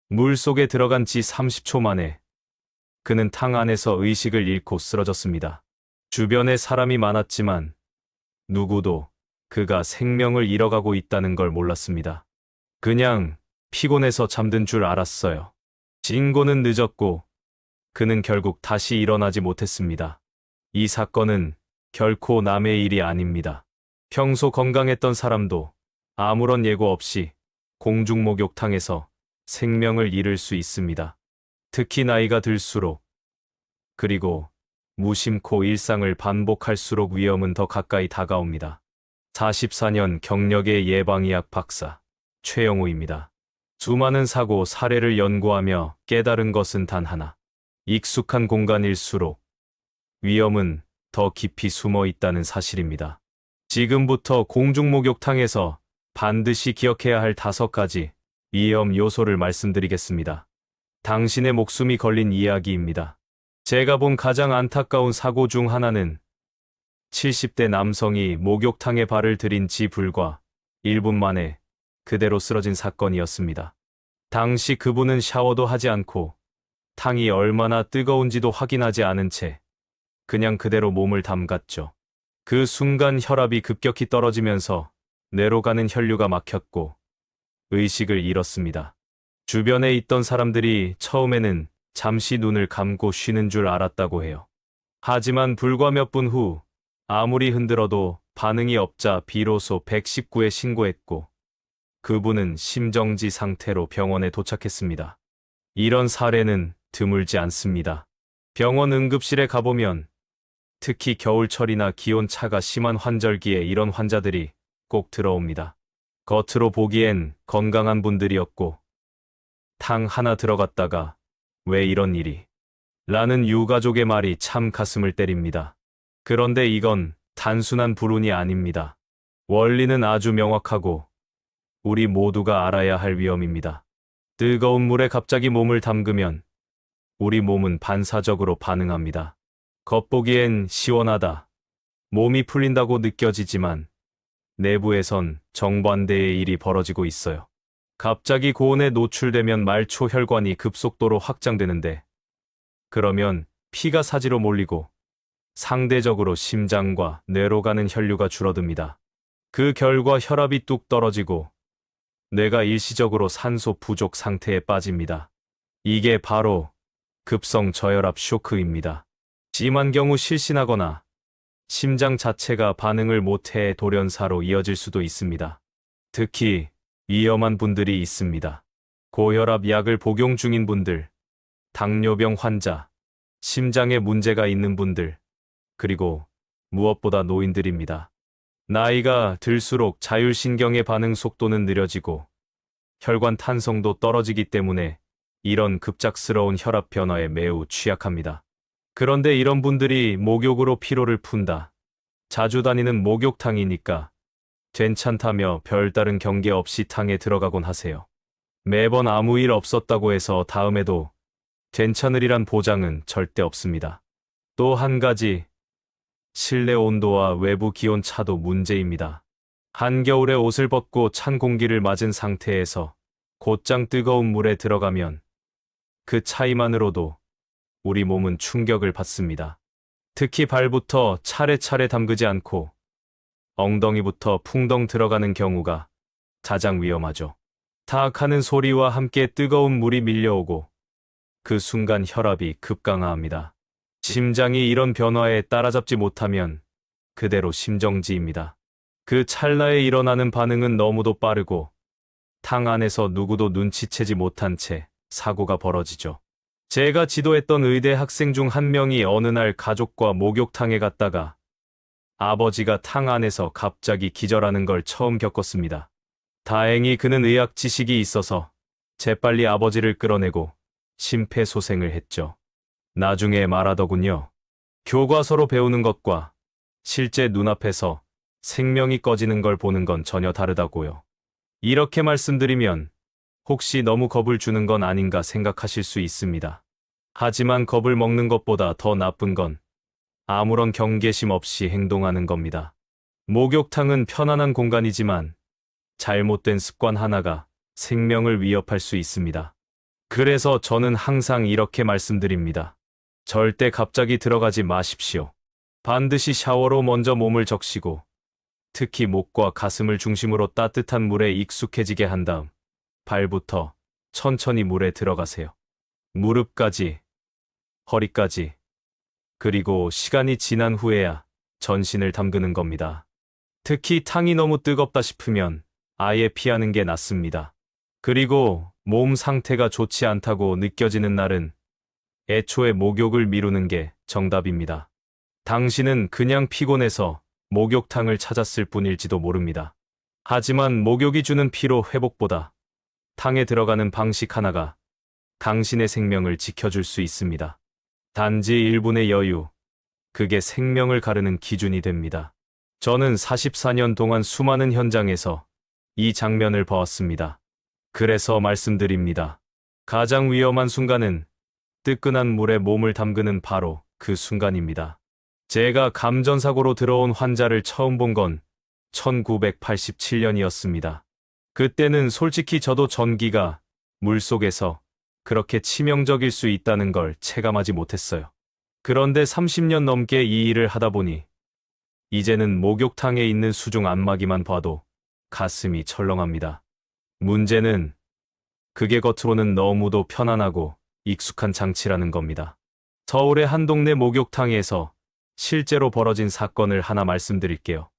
물 속에 들어간 지 30초 만에 그는 탕 안에서 의식을 잃고 쓰러졌습니다. 주변에 사람이 많았지만 누구도 그가 생명을 잃어가고 있다는 걸 몰랐습니다. 그냥 피곤해서 잠든 줄 알았어요. 신고는 늦었고 그는 결국 다시 일어나지 못했습니다. 이 사건은 결코 남의 일이 아닙니다. 평소 건강했던 사람도 아무런 예고 없이 공중목욕탕에서 생명을 잃을 수 있습니다. 특히 나이가 들수록, 그리고 무심코 일상을 반복할수록 위험은 더 가까이 다가옵니다. 44년 경력의 예방의학 박사 최영우입니다. 수많은 사고 사례를 연구하며 깨달은 것은 단 하나. 익숙한 공간일수록 위험은 더 깊이 숨어 있다는 사실입니다. 지금부터 공중목욕탕에서 반드시 기억해야 할 5가지 위험 요소를 말씀드리겠습니다. 당신의 목숨이 걸린 이야기입니다. 제가 본 가장 안타까운 사고 중 하나는 70대 남성이 목욕탕에 발을 들인 지 불과 1분 만에 그대로 쓰러진 사건이었습니다. 당시 그분은 샤워도 하지 않고 탕이 얼마나 뜨거운지도 확인하지 않은 채 그냥 그대로 몸을 담갔죠. 그 순간 혈압이 급격히 떨어지면서 뇌로 가는 혈류가 막혔고 의식을 잃었습니다. 주변에 있던 사람들이 처음에는 잠시 눈을 감고 쉬는 줄 알았다고 해요. 하지만 불과 몇 분 후 아무리 흔들어도 반응이 없자 비로소 119에 신고했고 그분은 심정지 상태로 병원에 도착했습니다. 이런 사례는 드물지 않습니다. 병원 응급실에 가보면 특히 겨울철이나 기온차가 심한 환절기에 이런 환자들이 꼭 들어옵니다. 겉으로 보기엔 건강한 분들이었고 탕 하나 들어갔다가 왜 이런 일이? 라는 유가족의 말이 참 가슴을 때립니다. 그런데 이건 단순한 불운이 아닙니다. 원리는 아주 명확하고 우리 모두가 알아야 할 위험입니다. 뜨거운 물에 갑자기 몸을 담그면 우리 몸은 반사적으로 반응합니다. 겉보기엔 시원하다, 몸이 풀린다고 느껴지지만 내부에선 정반대의 일이 벌어지고 있어요. 갑자기 고온에 노출되면 말초 혈관이 급속도로 확장되는데 그러면 피가 사지로 몰리고 상대적으로 심장과 뇌로 가는 혈류가 줄어듭니다. 그 결과 혈압이 뚝 떨어지고 뇌가 일시적으로 산소 부족 상태에 빠집니다. 이게 바로 급성 저혈압 쇼크입니다. 심한 경우 실신하거나 심장 자체가 반응을 못해 돌연사로 이어질 수도 있습니다. 특히 위험한 분들이 있습니다. 고혈압 약을 복용 중인 분들, 당뇨병 환자, 심장에 문제가 있는 분들, 그리고 무엇보다 노인들입니다. 나이가 들수록 자율신경의 반응 속도는 느려지고 혈관 탄성도 떨어지기 때문에 이런 급작스러운 혈압 변화에 매우 취약합니다. 그런데 이런 분들이 목욕으로 피로를 푼다. 자주 다니는 목욕탕이니까 괜찮다며 별다른 경계 없이 탕에 들어가곤 하세요. 매번 아무 일 없었다고 해서 다음에도 괜찮으리란 보장은 절대 없습니다. 또 한 가지, 실내 온도와 외부 기온 차도 문제입니다. 한겨울에 옷을 벗고 찬 공기를 맞은 상태에서 곧장 뜨거운 물에 들어가면 그 차이만으로도 우리 몸은 충격을 받습니다. 특히 발부터 차례차례 담그지 않고 엉덩이부터 풍덩 들어가는 경우가 가장 위험하죠. 탁 하는 소리와 함께 뜨거운 물이 밀려오고 그 순간 혈압이 급강하합니다. 심장이 이런 변화에 따라잡지 못하면 그대로 심정지입니다. 그 찰나에 일어나는 반응은 너무도 빠르고 탕 안에서 누구도 눈치채지 못한 채 사고가 벌어지죠. 제가 지도했던 의대 학생 중 한 명이 어느 날 가족과 목욕탕에 갔다가 아버지가 탕 안에서 갑자기 기절하는 걸 처음 겪었습니다. 다행히 그는 의학 지식이 있어서 재빨리 아버지를 끌어내고 심폐소생을 했죠. 나중에 말하더군요. 교과서로 배우는 것과 실제 눈앞에서 생명이 꺼지는 걸 보는 건 전혀 다르다고요. 이렇게 말씀드리면 혹시 너무 겁을 주는 건 아닌가 생각하실 수 있습니다. 하지만 겁을 먹는 것보다 더 나쁜 건 아무런 경계심 없이 행동하는 겁니다. 목욕탕은 편안한 공간이지만 잘못된 습관 하나가 생명을 위협할 수 있습니다. 그래서 저는 항상 이렇게 말씀드립니다. 절대 갑자기 들어가지 마십시오. 반드시 샤워로 먼저 몸을 적시고 특히 목과 가슴을 중심으로 따뜻한 물에 익숙해지게 한 다음 발부터 천천히 물에 들어가세요. 무릎까지, 허리까지, 그리고 시간이 지난 후에야 전신을 담그는 겁니다. 특히 탕이 너무 뜨겁다 싶으면 아예 피하는 게 낫습니다. 그리고 몸 상태가 좋지 않다고 느껴지는 날은 애초에 목욕을 미루는 게 정답입니다. 당신은 그냥 피곤해서 목욕탕을 찾았을 뿐일지도 모릅니다. 하지만 목욕이 주는 피로 회복보다 탕에 들어가는 방식 하나가 당신의 생명을 지켜줄 수 있습니다. 단지 1분의 여유, 그게 생명을 가르는 기준이 됩니다. 저는 44년 동안 수많은 현장에서 이 장면을 보았습니다. 그래서 말씀드립니다. 가장 위험한 순간은 뜨끈한 물에 몸을 담그는 바로 그 순간입니다. 제가 감전사고로 들어온 환자를 처음 본 건 1987년이었습니다. 그때는 솔직히 저도 전기가 물속에서 그렇게 치명적일 수 있다는 걸 체감하지 못했어요. 그런데 30년 넘게 이 일을 하다 보니 이제는 목욕탕에 있는 수중 안마기만 봐도 가슴이 철렁합니다. 문제는 그게 겉으로는 너무도 편안하고 익숙한 장치라는 겁니다. 서울의 한 동네 목욕탕에서 실제로 벌어진 사건을 하나 말씀드릴게요.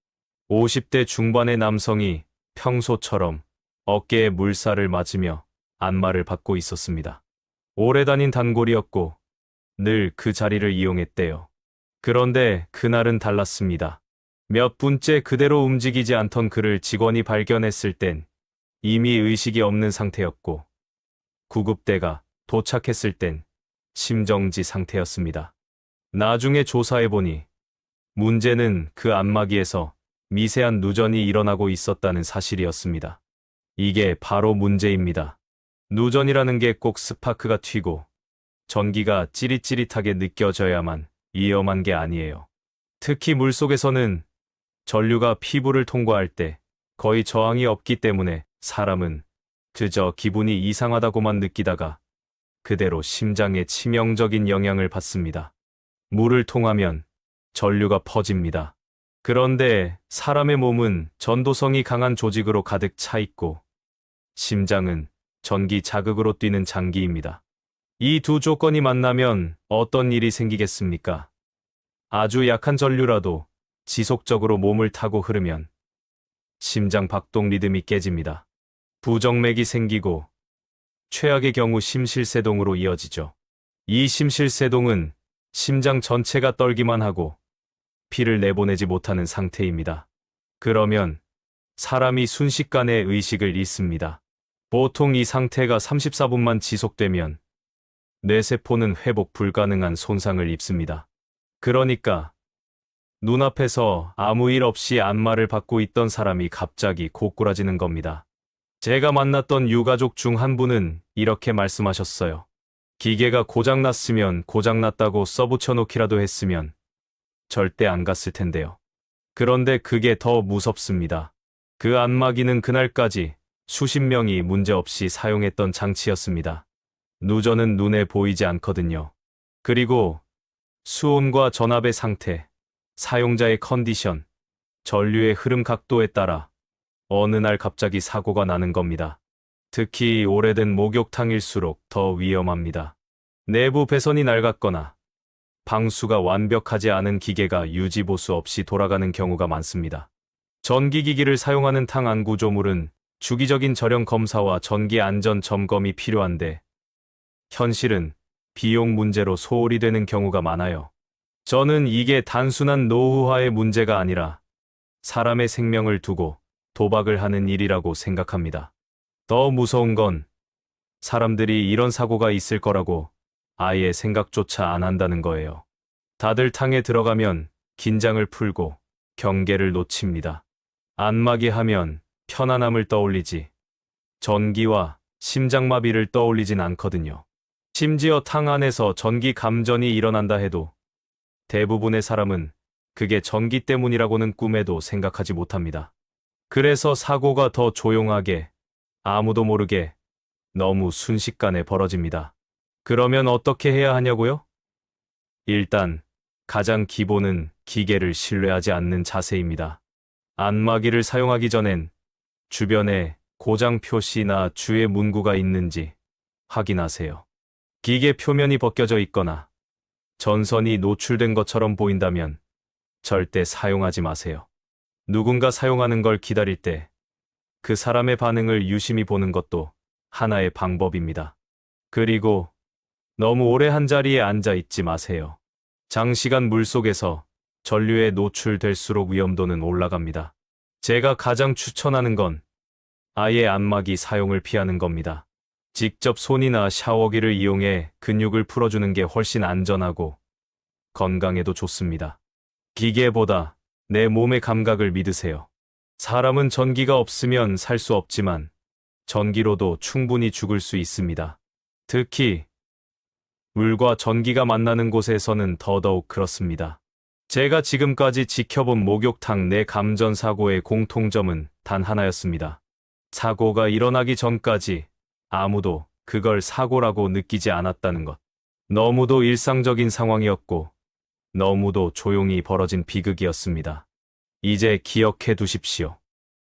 50대 중반의 남성이 평소처럼 어깨에 물살을 맞으며 안마를 받고 있었습니다. 오래 다닌 단골이었고 늘 그 자리를 이용했대요. 그런데 그날은 달랐습니다. 몇 분째 그대로 움직이지 않던 그를 직원이 발견했을 땐 이미 의식이 없는 상태였고 구급대가 도착했을 땐 심정지 상태였습니다. 나중에 조사해보니 문제는 그 안마기에서 미세한 누전이 일어나고 있었다는 사실이었습니다. 이게 바로 문제입니다. 누전이라는 게 꼭 스파크가 튀고 전기가 찌릿찌릿하게 느껴져야만 위험한 게 아니에요. 특히 물속에서는 전류가 피부를 통과할 때 거의 저항이 없기 때문에 사람은 그저 기분이 이상하다고만 느끼다가 그대로 심장에 치명적인 영향을 받습니다. 물을 통하면 전류가 퍼집니다. 그런데 사람의 몸은 전도성이 강한 조직으로 가득 차 있고 심장은 전기 자극으로 뛰는 장기입니다. 이 두 조건이 만나면 어떤 일이 생기겠습니까? 아주 약한 전류라도 지속적으로 몸을 타고 흐르면 심장 박동 리듬이 깨집니다. 부정맥이 생기고 최악의 경우 심실세동으로 이어지죠. 이 심실세동은 심장 전체가 떨기만 하고 피를 내보내지 못하는 상태입니다. 그러면 사람이 순식간에 의식을 잃습니다. 보통 이 상태가 34분만 지속되면 뇌세포는 회복 불가능한 손상을 입습니다. 그러니까 눈앞에서 아무 일 없이 안마를 받고 있던 사람이 갑자기 고꾸라지는 겁니다. 제가 만났던 유가족 중 한 분은 이렇게 말씀하셨어요. 기계가 고장났으면 고장났다고 써붙여놓기라도 했으면 절대 안 갔을 텐데요. 그런데 그게 더 무섭습니다. 그 안마기는 그날까지 수십 명이 문제없이 사용했던 장치였습니다. 누전은 눈에 보이지 않거든요. 그리고 수온과 전압의 상태, 사용자의 컨디션, 전류의 흐름 각도에 따라 어느 날 갑자기 사고가 나는 겁니다. 특히 오래된 목욕탕일수록 더 위험합니다. 내부 배선이 낡았거나 방수가 완벽하지 않은 기계가 유지보수 없이 돌아가는 경우가 많습니다. 전기기기를 사용하는 탕 안 구조물은 주기적인 저령 검사와 전기 안전 점검이 필요한데 현실은 비용 문제로 소홀히 되는 경우가 많아요. 저는 이게 단순한 노후화의 문제가 아니라 사람의 생명을 두고 도박을 하는 일이라고 생각합니다. 더 무서운 건 사람들이 이런 사고가 있을 거라고 아예 생각조차 안 한다는 거예요. 다들 탕에 들어가면 긴장을 풀고 경계를 놓칩니다. 안마기 하면 편안함을 떠올리지 전기와 심장마비를 떠올리진 않거든요. 심지어 탕 안에서 전기 감전이 일어난다 해도 대부분의 사람은 그게 전기 때문이라고는 꿈에도 생각하지 못합니다. 그래서 사고가 더 조용하게, 아무도 모르게 너무 순식간에 벌어집니다. 그러면 어떻게 해야 하냐고요? 일단 가장 기본은 기계를 신뢰하지 않는 자세입니다. 안마기를 사용하기 전엔 주변에 고장 표시나 주의 문구가 있는지 확인하세요. 기계 표면이 벗겨져 있거나 전선이 노출된 것처럼 보인다면 절대 사용하지 마세요. 누군가 사용하는 걸 기다릴 때 그 사람의 반응을 유심히 보는 것도 하나의 방법입니다. 그리고 너무 오래 한 자리에 앉아 있지 마세요. 장시간 물속에서 전류에 노출될수록 위험도는 올라갑니다. 제가 가장 추천하는 건 아예 안마기 사용을 피하는 겁니다. 직접 손이나 샤워기를 이용해 근육을 풀어주는 게 훨씬 안전하고 건강에도 좋습니다. 기계보다 내 몸의 감각을 믿으세요. 사람은 전기가 없으면 살 수 없지만 전기로도 충분히 죽을 수 있습니다. 특히 물과 전기가 만나는 곳에서는 더더욱 그렇습니다. 제가 지금까지 지켜본 목욕탕 내 감전 사고의 공통점은 단 하나였습니다. 사고가 일어나기 전까지 아무도 그걸 사고라고 느끼지 않았다는 것. 너무도 일상적인 상황이었고 너무도 조용히 벌어진 비극이었습니다. 이제 기억해 두십시오.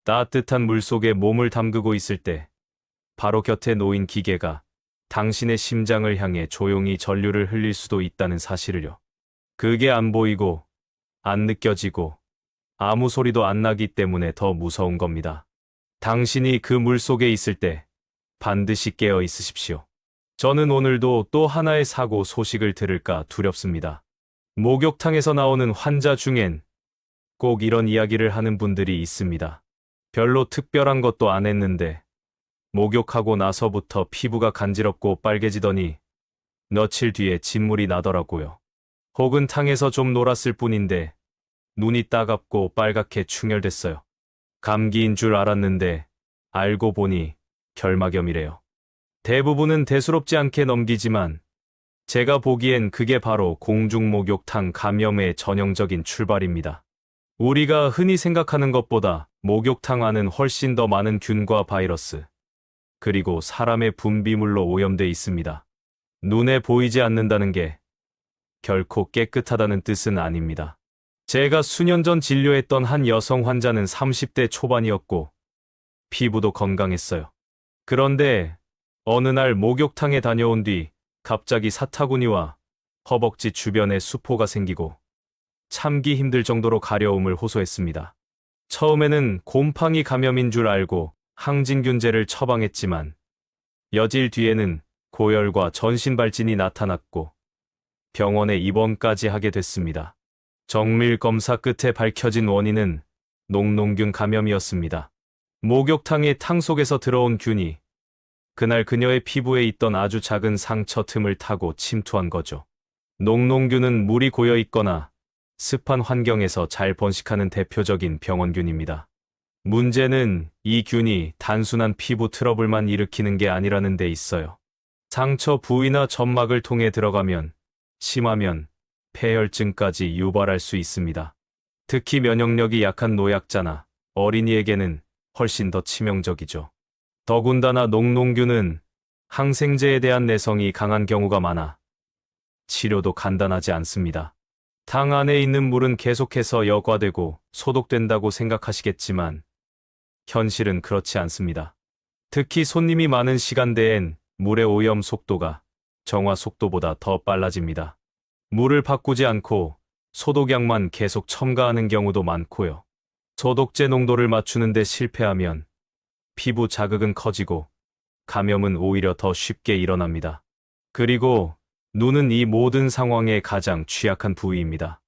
따뜻한 물속에 몸을 담그고 있을 때 바로 곁에 놓인 기계가 당신의 심장을 향해 조용히 전류를 흘릴 수도 있다는 사실을요. 그게 안 보이고 안 느껴지고 아무 소리도 안 나기 때문에 더 무서운 겁니다. 당신이 그 물속에 있을 때 반드시 깨어 있으십시오. 저는 오늘도 또 하나의 사고 소식을 들을까 두렵습니다. 목욕탕에서 나오는 환자 중엔 꼭 이런 이야기를 하는 분들이 있습니다. 별로 특별한 것도 안 했는데 목욕하고 나서부터 피부가 간지럽고 빨개지더니 며칠 뒤에 진물이 나더라고요. 혹은 탕에서 좀 놀았을 뿐인데 눈이 따갑고 빨갛게 충혈됐어요. 감기인 줄 알았는데 알고 보니 결막염이래요. 대부분은 대수롭지 않게 넘기지만 제가 보기엔 그게 바로 공중목욕탕 감염의 전형적인 출발입니다. 우리가 흔히 생각하는 것보다 목욕탕 안은 훨씬 더 많은 균과 바이러스, 그리고 사람의 분비물로 오염돼 있습니다. 눈에 보이지 않는다는 게 결코 깨끗하다는 뜻은 아닙니다. 제가 수년 전 진료했던 한 여성 환자는 30대 초반이었고 피부도 건강했어요. 그런데 어느 날 목욕탕에 다녀온 뒤 갑자기 사타구니와 허벅지 주변에 수포가 생기고 참기 힘들 정도로 가려움을 호소했습니다. 처음에는 곰팡이 감염인 줄 알고 항진균제를 처방했지만 여질 뒤에는 고열과 전신발진이 나타났고 병원에 입원까지 하게 됐습니다. 정밀 검사 끝에 밝혀진 원인은 녹농균 감염이었습니다. 목욕탕의 탕 속에서 들어온 균이 그날 그녀의 피부에 있던 아주 작은 상처 틈을 타고 침투한 거죠. 녹농균은 물이 고여 있거나 습한 환경에서 잘 번식하는 대표적인 병원균입니다. 문제는 이 균이 단순한 피부 트러블만 일으키는 게 아니라는 데 있어요. 상처 부위나 점막을 통해 들어가면 심하면 폐혈증까지 유발할 수 있습니다. 특히 면역력이 약한 노약자나 어린이에게는 훨씬 더 치명적이죠. 더군다나 녹농균은 항생제에 대한 내성이 강한 경우가 많아 치료도 간단하지 않습니다. 탕 안에 있는 물은 계속해서 여과되고 소독된다고 생각하시겠지만 현실은 그렇지 않습니다. 특히 손님이 많은 시간대엔 물의 오염 속도가 정화 속도보다 더 빨라집니다. 물을 바꾸지 않고 소독약만 계속 첨가하는 경우도 많고요. 소독제 농도를 맞추는데 실패하면 피부 자극은 커지고 감염은 오히려 더 쉽게 일어납니다. 그리고 눈은 이 모든 상황의 가장 취약한 부위입니다.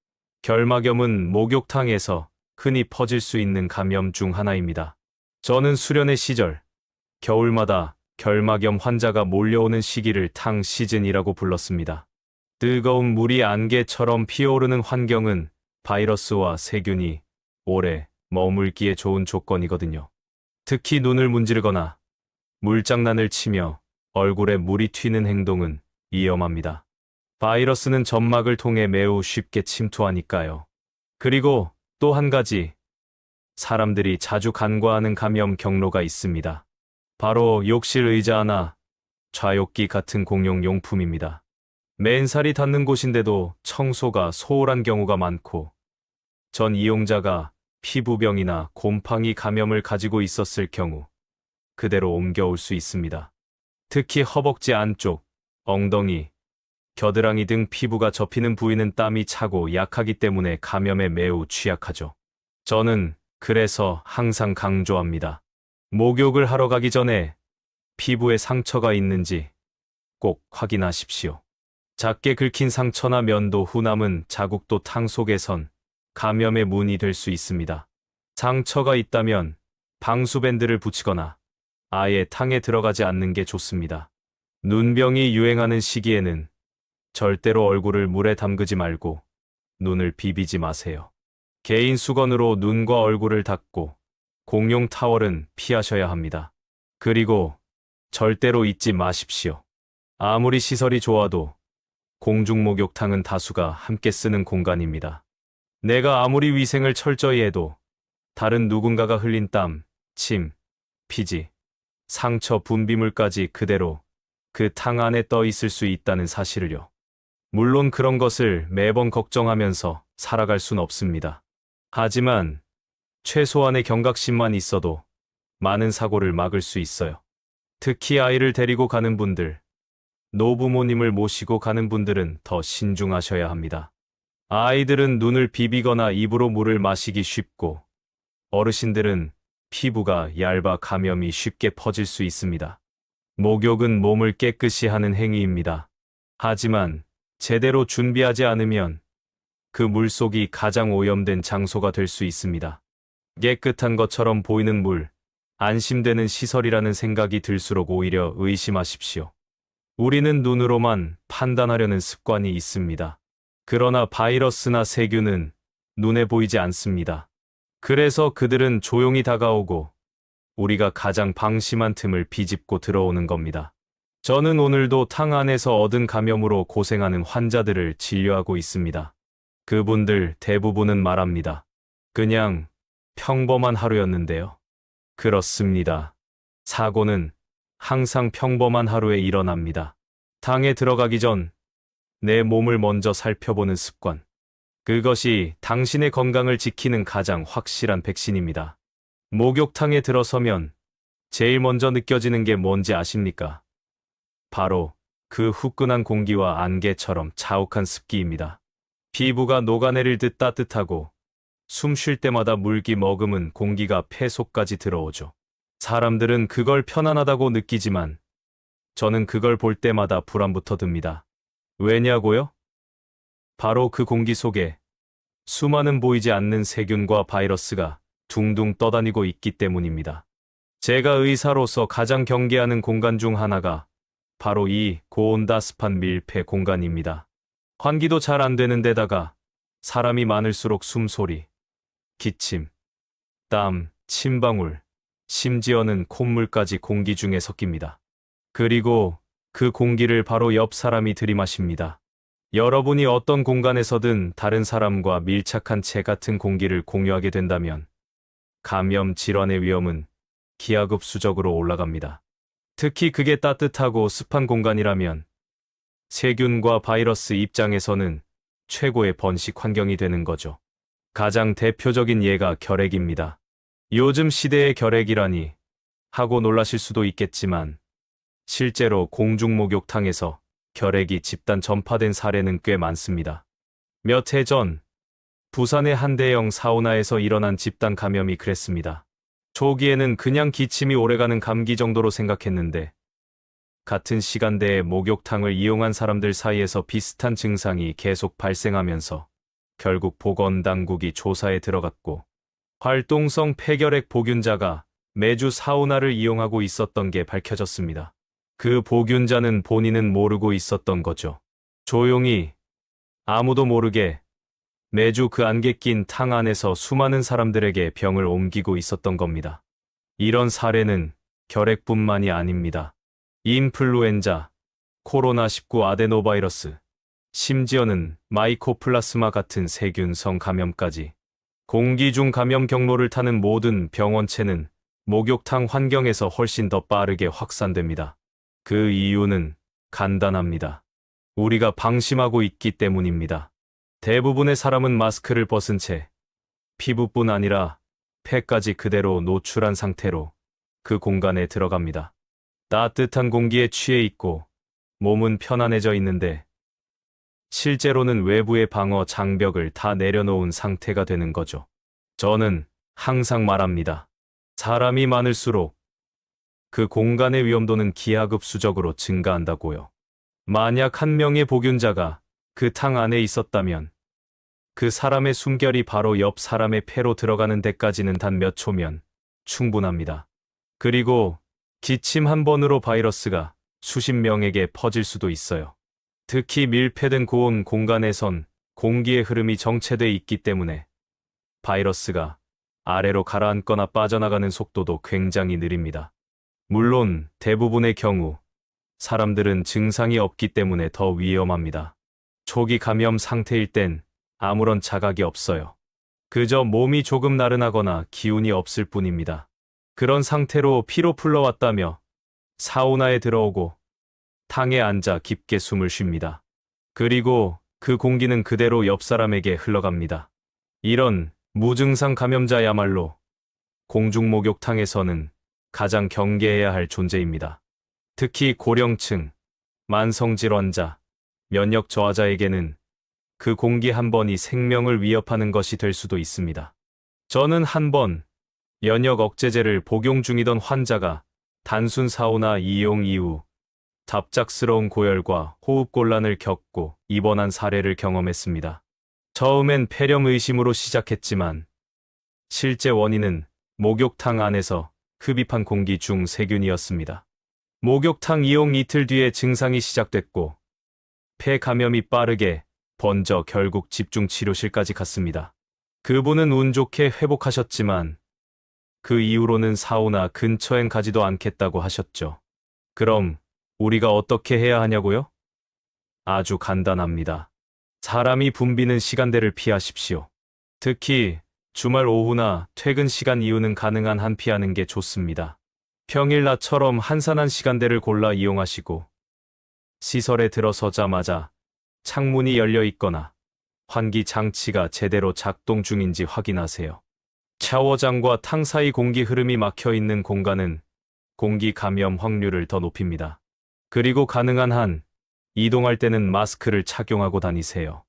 결막염은 목욕탕에서 흔히 퍼질 수 있는 감염 중 하나입니다. 저는 수련의 시절, 겨울마다 결막염 환자가 몰려오는 시기를 탕 시즌이라고 불렀습니다. 뜨거운 물이 안개처럼 피어오르는 환경은 바이러스와 세균이 오래 머물기에 좋은 조건이거든요. 특히 눈을 문지르거나 물장난을 치며 얼굴에 물이 튀는 행동은 위험합니다. 바이러스는 점막을 통해 매우 쉽게 침투하니까요. 그리고 또 한 가지, 사람들이 자주 간과하는 감염 경로가 있습니다. 바로 욕실 의자 하나, 좌욕기 같은 공용 용품입니다. 맨살이 닿는 곳인데도 청소가 소홀한 경우가 많고, 전 이용자가 피부병이나 곰팡이 감염을 가지고 있었을 경우 그대로 옮겨올 수 있습니다. 특히 허벅지 안쪽, 엉덩이, 겨드랑이 등 피부가 접히는 부위는 땀이 차고 약하기 때문에 감염에 매우 취약하죠. 저는 그래서 항상 강조합니다. 목욕을 하러 가기 전에 피부에 상처가 있는지 꼭 확인하십시오. 작게 긁힌 상처나 면도 후 남은 자국도 탕 속에선 감염의 문이 될 수 있습니다. 상처가 있다면 방수밴드를 붙이거나 아예 탕에 들어가지 않는 게 좋습니다. 눈병이 유행하는 시기에는 절대로 얼굴을 물에 담그지 말고 눈을 비비지 마세요. 개인 수건으로 눈과 얼굴을 닦고 공용 타월은 피하셔야 합니다. 그리고 절대로 잊지 마십시오. 아무리 시설이 좋아도 공중목욕탕은 다수가 함께 쓰는 공간입니다. 내가 아무리 위생을 철저히 해도 다른 누군가가 흘린 땀, 침, 피지, 상처 분비물까지 그대로 그 탕 안에 떠 있을 수 있다는 사실을요. 물론 그런 것을 매번 걱정하면서 살아갈 순 없습니다. 하지만 최소한의 경각심만 있어도 많은 사고를 막을 수 있어요. 특히 아이를 데리고 가는 분들, 노부모님을 모시고 가는 분들은 더 신중하셔야 합니다. 아이들은 눈을 비비거나 입으로 물을 마시기 쉽고 어르신들은 피부가 얇아 감염이 쉽게 퍼질 수 있습니다. 목욕은 몸을 깨끗이 하는 행위입니다. 하지만 제대로 준비하지 않으면 그 물속이 가장 오염된 장소가 될 수 있습니다. 깨끗한 것처럼 보이는 물, 안심되는 시설이라는 생각이 들수록 오히려 의심하십시오. 우리는 눈으로만 판단하려는 습관이 있습니다. 그러나 바이러스나 세균은 눈에 보이지 않습니다. 그래서 그들은 조용히 다가오고 우리가 가장 방심한 틈을 비집고 들어오는 겁니다. 저는 오늘도 탕 안에서 얻은 감염으로 고생하는 환자들을 진료하고 있습니다. 그분들 대부분은 말합니다. 그냥 평범한 하루였는데요. 그렇습니다. 사고는 항상 평범한 하루에 일어납니다. 탕에 들어가기 전 내 몸을 먼저 살펴보는 습관. 그것이 당신의 건강을 지키는 가장 확실한 백신입니다. 목욕탕에 들어서면 제일 먼저 느껴지는 게 뭔지 아십니까? 바로 그 후끈한 공기와 안개처럼 자욱한 습기입니다. 피부가 녹아내릴 듯 따뜻하고 숨 쉴 때마다 물기 머금은 공기가 폐 속까지 들어오죠. 사람들은 그걸 편안하다고 느끼지만 저는 그걸 볼 때마다 불안부터 듭니다. 왜냐고요? 바로 그 공기 속에 수많은 보이지 않는 세균과 바이러스가 둥둥 떠다니고 있기 때문입니다. 제가 의사로서 가장 경계하는 공간 중 하나가 바로 이 고온다습한 밀폐 공간입니다. 환기도 잘 안 되는 데다가 사람이 많을수록 숨소리, 기침, 땀, 침방울, 심지어는 콧물까지 공기 중에 섞입니다. 그리고 그 공기를 바로 옆 사람이 들이마십니다. 여러분이 어떤 공간에서든 다른 사람과 밀착한 채 같은 공기를 공유하게 된다면 감염 질환의 위험은 기하급수적으로 올라갑니다. 특히 그게 따뜻하고 습한 공간이라면 세균과 바이러스 입장에서는 최고의 번식 환경이 되는 거죠. 가장 대표적인 예가 결핵입니다. 요즘 시대의 결핵이라니 하고 놀라실 수도 있겠지만 실제로 공중목욕탕에서 결핵이 집단 전파된 사례는 꽤 많습니다. 몇 해 전 부산의 한 대형 사우나에서 일어난 집단 감염이 그랬습니다. 초기에는 그냥 기침이 오래가는 감기 정도로 생각했는데 같은 시간대에 목욕탕을 이용한 사람들 사이에서 비슷한 증상이 계속 발생하면서 결국 보건당국이 조사에 들어갔고 활동성 폐결핵 보균자가 매주 사우나를 이용하고 있었던 게 밝혀졌습니다. 그 보균자는 본인은 모르고 있었던 거죠. 조용히 아무도 모르게 매주 그 안개 낀 탕 안에서 수많은 사람들에게 병을 옮기고 있었던 겁니다. 이런 사례는 결핵뿐만이 아닙니다. 인플루엔자, 코로나19 아데노바이러스, 심지어는 마이코플라스마 같은 세균성 감염까지 공기 중 감염 경로를 타는 모든 병원체는 목욕탕 환경에서 훨씬 더 빠르게 확산됩니다. 그 이유는 간단합니다. 우리가 방심하고 있기 때문입니다. 대부분의 사람은 마스크를 벗은 채 피부뿐 아니라 폐까지 그대로 노출한 상태로 그 공간에 들어갑니다. 따뜻한 공기에 취해 있고 몸은 편안해져 있는데 실제로는 외부의 방어 장벽을 다 내려놓은 상태가 되는 거죠. 저는 항상 말합니다. 사람이 많을수록 그 공간의 위험도는 기하급수적으로 증가한다고요. 만약 한 명의 복균자가 그 탕 안에 있었다면 그 사람의 숨결이 바로 옆 사람의 폐로 들어가는 데까지는 단 몇 초면 충분합니다. 그리고 기침 한 번으로 바이러스가 수십 명에게 퍼질 수도 있어요. 특히 밀폐된 고온 공간에선 공기의 흐름이 정체돼 있기 때문에 바이러스가 아래로 가라앉거나 빠져나가는 속도도 굉장히 느립니다. 물론 대부분의 경우 사람들은 증상이 없기 때문에 더 위험합니다. 초기 감염 상태일 땐 아무런 자각이 없어요. 그저 몸이 조금 나른하거나 기운이 없을 뿐입니다. 그런 상태로 피로 풀러왔다며 사우나에 들어오고 탕에 앉아 깊게 숨을 쉽니다. 그리고 그 공기는 그대로 옆 사람에게 흘러갑니다. 이런 무증상 감염자야말로 공중목욕탕에서는 가장 경계해야 할 존재입니다. 특히 고령층, 만성질환자, 면역 저하자에게는 그 공기 한 번이 생명을 위협하는 것이 될 수도 있습니다. 저는 한 번 면역 억제제를 복용 중이던 환자가 단순 사우나 이용 이후 갑작스러운 고열과 호흡곤란을 겪고 입원한 사례를 경험했습니다. 처음엔 폐렴 의심으로 시작했지만 실제 원인은 목욕탕 안에서 흡입한 공기 중 세균이었습니다. 목욕탕 이용 이틀 뒤에 증상이 시작됐고 폐 감염이 빠르게 번져 결국 집중치료실까지 갔습니다. 그분은 운 좋게 회복하셨지만 그 이후로는 사우나 근처엔 가지도 않겠다고 하셨죠. 그럼 우리가 어떻게 해야 하냐고요? 아주 간단합니다. 사람이 붐비는 시간대를 피하십시오. 특히 주말 오후나 퇴근 시간 이후는 가능한 한 피하는 게 좋습니다. 평일 낮처럼 한산한 시간대를 골라 이용하시고 시설에 들어서자마자 창문이 열려 있거나 환기 장치가 제대로 작동 중인지 확인하세요. 샤워장과 탕 사이 공기 흐름이 막혀 있는 공간은 공기 감염 확률을 더 높입니다. 그리고 가능한 한 이동할 때는 마스크를 착용하고 다니세요.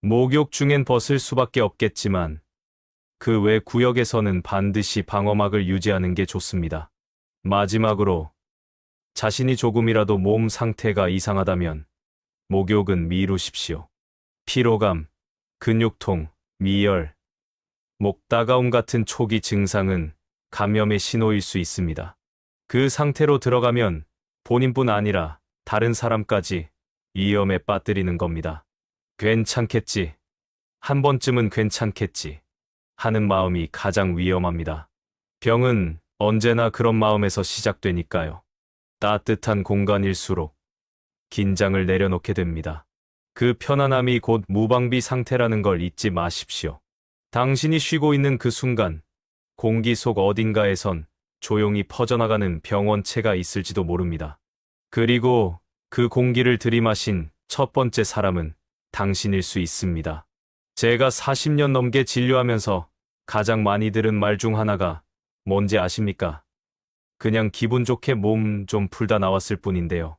목욕 중엔 벗을 수밖에 없겠지만 그 외 구역에서는 반드시 방어막을 유지하는 게 좋습니다. 마지막으로 자신이 조금이라도 몸 상태가 이상하다면 목욕은 미루십시오. 피로감, 근육통, 미열, 목 따가움 같은 초기 증상은 감염의 신호일 수 있습니다. 그 상태로 들어가면 본인뿐 아니라 다른 사람까지 위험에 빠뜨리는 겁니다. 괜찮겠지. 한 번쯤은 괜찮겠지. 하는 마음이 가장 위험합니다. 병은 언제나 그런 마음에서 시작되니까요. 따뜻한 공간일수록 긴장을 내려놓게 됩니다. 그 편안함이 곧 무방비 상태라는 걸 잊지 마십시오. 당신이 쉬고 있는 그 순간 공기 속 어딘가에선 조용히 퍼져나가는 병원체가 있을지도 모릅니다. 그리고 그 공기를 들이마신 첫 번째 사람은 당신일 수 있습니다. 제가 40년 넘게 진료하면서 가장 많이 들은 말 중 하나가 뭔지 아십니까? 그냥 기분 좋게 몸 좀 풀다 나왔을 뿐인데요.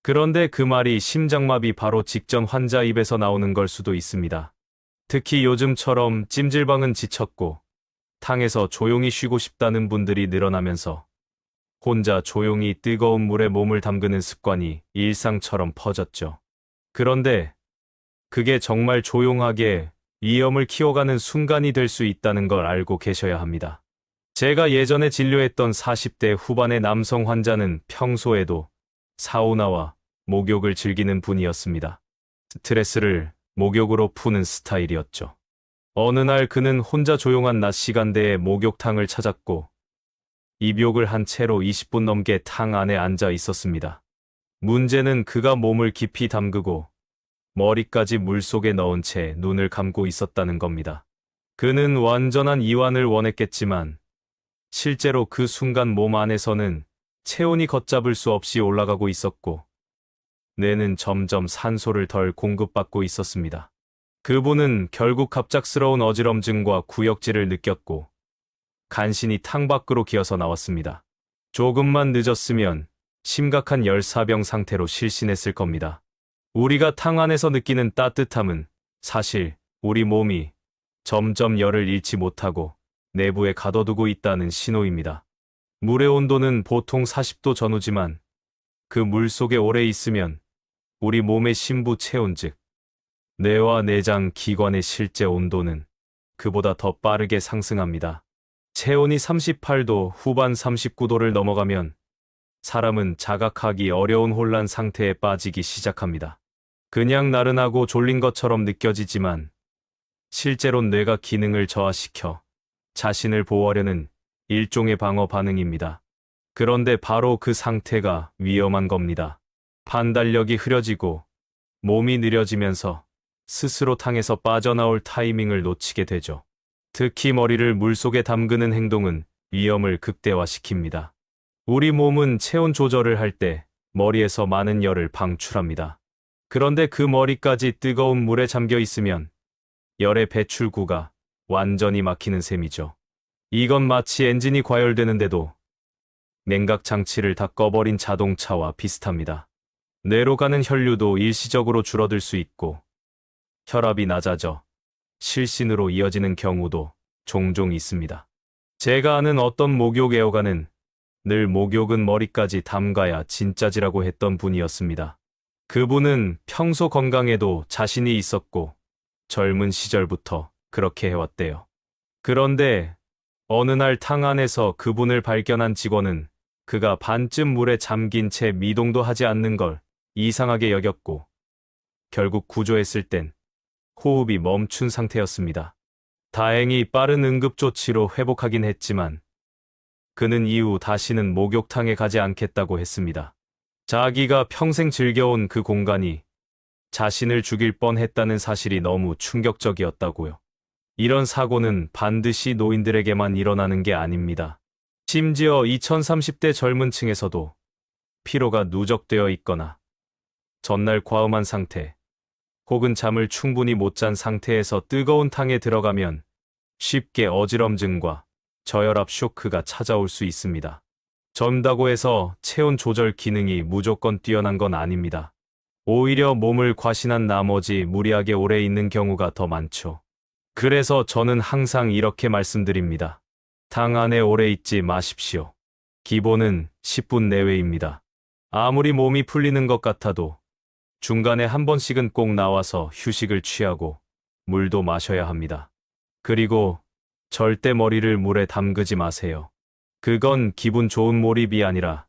그런데 그 말이 심장마비 바로 직전 환자 입에서 나오는 걸 수도 있습니다. 특히 요즘처럼 찜질방은 지쳤고 탕에서 조용히 쉬고 싶다는 분들이 늘어나면서 혼자 조용히 뜨거운 물에 몸을 담그는 습관이 일상처럼 퍼졌죠. 그런데 그게 정말 조용하게 위험을 키워가는 순간이 될 수 있다는 걸 알고 계셔야 합니다. 제가 예전에 진료했던 40대 후반의 남성 환자는 평소에도 사우나와 목욕을 즐기는 분이었습니다. 스트레스를 목욕으로 푸는 스타일이었죠. 어느 날 그는 혼자 조용한 낮 시간대에 목욕탕을 찾았고 입욕을 한 채로 20분 넘게 탕 안에 앉아 있었습니다. 문제는 그가 몸을 깊이 담그고 머리까지 물속에 넣은 채 눈을 감고 있었다는 겁니다. 그는 완전한 이완을 원했겠지만 실제로 그 순간 몸 안에서는 체온이 걷잡을 수 없이 올라가고 있었고, 뇌는 점점 산소를 덜 공급받고 있었습니다. 그분은 결국 갑작스러운 어지럼증과 구역질을 느꼈고, 간신히 탕 밖으로 기어서 나왔습니다. 조금만 늦었으면 심각한 열사병 상태로 실신했을 겁니다. 우리가 탕 안에서 느끼는 따뜻함은 사실 우리 몸이 점점 열을 잃지 못하고 내부에 가둬두고 있다는 신호입니다. 물의 온도는 보통 40도 전후지만 그 물 속에 오래 있으면 우리 몸의 심부 체온 즉 뇌와 내장 기관의 실제 온도는 그보다 더 빠르게 상승합니다. 체온이 38도 후반 39도를 넘어가면 사람은 자각하기 어려운 혼란 상태에 빠지기 시작합니다. 그냥 나른하고 졸린 것처럼 느껴지지만 실제론 뇌가 기능을 저하시켜 자신을 보호하려는 일종의 방어 반응입니다. 그런데 바로 그 상태가 위험한 겁니다. 판단력이 흐려지고 몸이 느려지면서 스스로 탕에서 빠져나올 타이밍을 놓치게 되죠. 특히 머리를 물속에 담그는 행동은 위험을 극대화시킵니다. 우리 몸은 체온 조절을 할 때 머리에서 많은 열을 방출합니다. 그런데 그 머리까지 뜨거운 물에 잠겨 있으면 열의 배출구가 완전히 막히는 셈이죠. 이건 마치 엔진이 과열되는데도 냉각 장치를 다 꺼버린 자동차와 비슷합니다. 뇌로 가는 혈류도 일시적으로 줄어들 수 있고 혈압이 낮아져 실신으로 이어지는 경우도 종종 있습니다. 제가 아는 어떤 목욕 애호가는 늘 목욕은 머리까지 담가야 진짜지라고 했던 분이었습니다. 그분은 평소 건강에도 자신이 있었고 젊은 시절부터 그렇게 해왔대요. 그런데 어느 날 탕 안에서 그분을 발견한 직원은 그가 반쯤 물에 잠긴 채 미동도 하지 않는 걸 이상하게 여겼고 결국 구조했을 땐 호흡이 멈춘 상태였습니다. 다행히 빠른 응급조치로 회복하긴 했지만 그는 이후 다시는 목욕탕에 가지 않겠다고 했습니다. 자기가 평생 즐겨온 그 공간이 자신을 죽일 뻔했다는 사실이 너무 충격적이었다고요. 이런 사고는 반드시 노인들에게만 일어나는 게 아닙니다. 심지어 2030대 젊은 층에서도 피로가 누적되어 있거나 전날 과음한 상태 혹은 잠을 충분히 못 잔 상태에서 뜨거운 탕에 들어가면 쉽게 어지럼증과 저혈압 쇼크가 찾아올 수 있습니다. 젊다고 해서 체온 조절 기능이 무조건 뛰어난 건 아닙니다. 오히려 몸을 과신한 나머지 무리하게 오래 있는 경우가 더 많죠. 그래서 저는 항상 이렇게 말씀드립니다. 탕 안에 오래 있지 마십시오. 기본은 10분 내외입니다. 아무리 몸이 풀리는 것 같아도 중간에 한 번씩은 꼭 나와서 휴식을 취하고 물도 마셔야 합니다. 그리고 절대 머리를 물에 담그지 마세요. 그건 기분 좋은 몰입이 아니라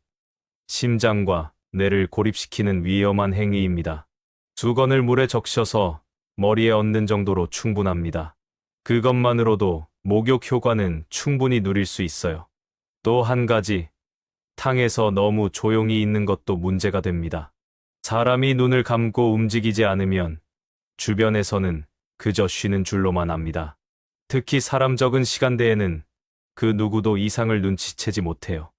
심장과 뇌를 고립시키는 위험한 행위입니다. 수건을 물에 적셔서 머리에 얹는 정도로 충분합니다. 그것만으로도 목욕 효과는 충분히 누릴 수 있어요. 또 한 가지, 탕에서 너무 조용히 있는 것도 문제가 됩니다. 사람이 눈을 감고 움직이지 않으면 주변에서는 그저 쉬는 줄로만 압니다. 특히 사람 적은 시간대에는 그 누구도 이상을 눈치채지 못해요.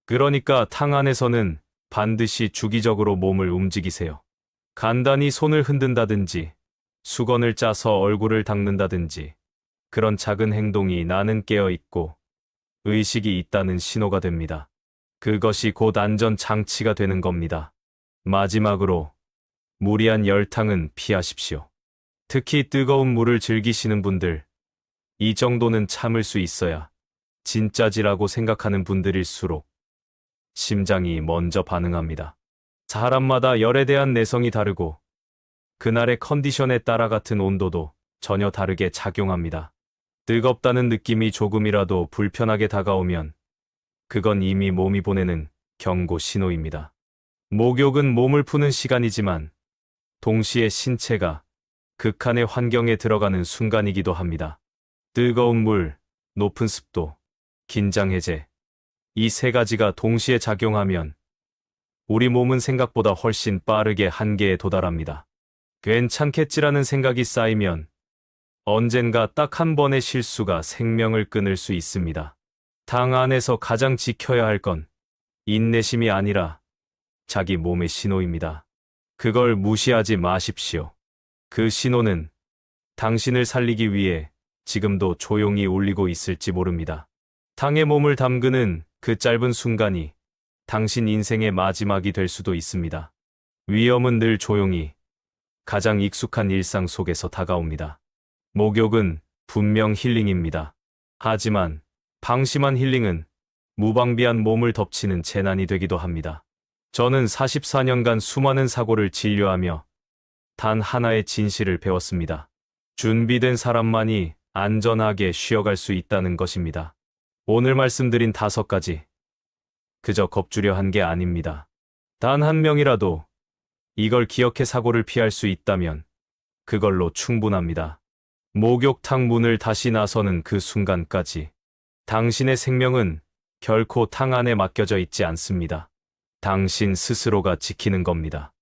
그러니까 탕 안에서는 반드시 주기적으로 몸을 움직이세요. 간단히 손을 흔든다든지 수건을 짜서 얼굴을 닦는다든지 그런 작은 행동이 나는 깨어있고 의식이 있다는 신호가 됩니다. 그것이 곧 안전 장치가 되는 겁니다. 마지막으로 무리한 열탕은 피하십시오. 특히 뜨거운 물을 즐기시는 분들, 이 정도는 참을 수 있어야 진짜지라고 생각하는 분들일수록 심장이 먼저 반응합니다. 사람마다 열에 대한 내성이 다르고 그날의 컨디션에 따라 같은 온도도 전혀 다르게 작용합니다. 뜨겁다는 느낌이 조금이라도 불편하게 다가오면 그건 이미 몸이 보내는 경고 신호입니다. 목욕은 몸을 푸는 시간이지만 동시에 신체가 극한의 환경에 들어가는 순간이기도 합니다. 뜨거운 물, 높은 습도, 긴장 해제, 이 세 가지가 동시에 작용하면 우리 몸은 생각보다 훨씬 빠르게 한계에 도달합니다. 괜찮겠지라는 생각이 쌓이면 언젠가 딱 한 번의 실수가 생명을 끊을 수 있습니다. 탕 안에서 가장 지켜야 할 건 인내심이 아니라 자기 몸의 신호입니다. 그걸 무시하지 마십시오. 그 신호는 당신을 살리기 위해 지금도 조용히 울리고 있을지 모릅니다. 탕에 몸을 담그는 그 짧은 순간이 당신 인생의 마지막이 될 수도 있습니다. 위험은 늘 조용히 가장 익숙한 일상 속에서 다가옵니다. 목욕은 분명 힐링입니다. 하지만 방심한 힐링은 무방비한 몸을 덮치는 재난이 되기도 합니다. 저는 44년간 수많은 사고를 진료하며 단 하나의 진실을 배웠습니다. 준비된 사람만이 안전하게 쉬어갈 수 있다는 것입니다. 오늘 말씀드린 5가지, 그저 겁주려 한 게 아닙니다. 단 한 명이라도 이걸 기억해 사고를 피할 수 있다면 그걸로 충분합니다. 목욕탕 문을 다시 나서는 그 순간까지 당신의 생명은 결코 탕 안에 맡겨져 있지 않습니다. 당신 스스로가 지키는 겁니다.